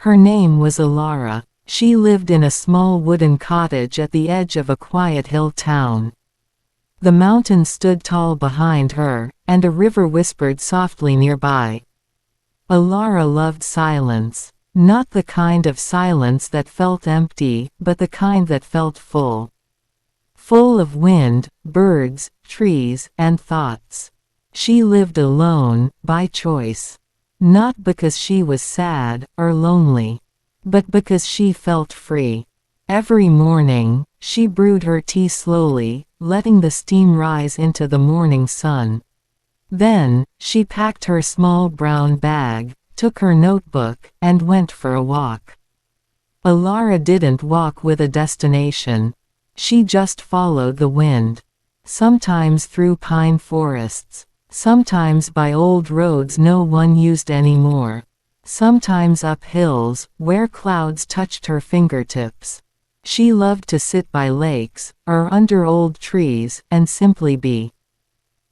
Her name was Alara. She lived in a small wooden cottage at the edge of a quiet hill town. The mountains stood tall behind her, and a river whispered softly nearby. Alara loved silence. Not the kind of silence that felt empty, but the kind that felt full. Full of wind, birds, trees, and thoughts. She lived alone, by choice. Not because she was sad, or lonely, but because she felt free. Every morning, she brewed her tea slowly, letting the steam rise into the morning sun. Then, she packed her small brown bag, took her notebook, and went for a walk. Alara didn't walk with a destination. She just followed the wind. Sometimes through pine forests. Sometimes by old roads no one used anymore. Sometimes up hills, where clouds touched her fingertips. She loved to sit by lakes, or under old trees, and simply be.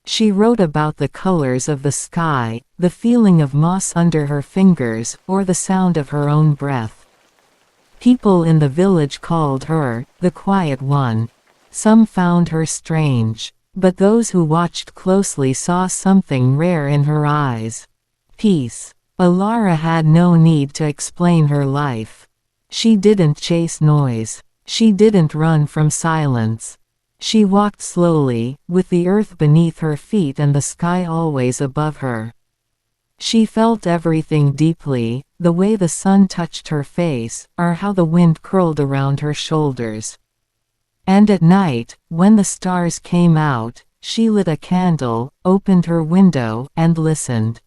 She wrote about the colors of the sky, the feeling of moss under her fingers, or the sound of her own breath. People in the village called her, the quiet one. Some found her strange. But those who watched closely saw something rare in her eyes. Peace. Alara had no need to explain her life. She didn't chase noise. She didn't run from silence. She walked slowly, with the earth beneath her feet and the sky always above her. She felt everything deeply, the way the sun touched her face, or how the wind curled around her shoulders. And at night, when the stars came out, she lit a candle, opened her window, and listened.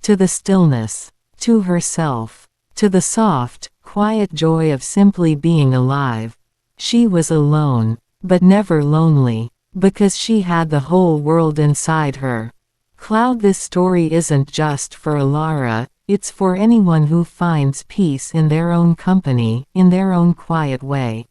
To the stillness. To herself. To the soft, quiet joy of simply being alive. She was alone, but never lonely, because she had the whole world inside her. This story isn't just for Alara, it's for anyone who finds peace in their own company, in their own quiet way.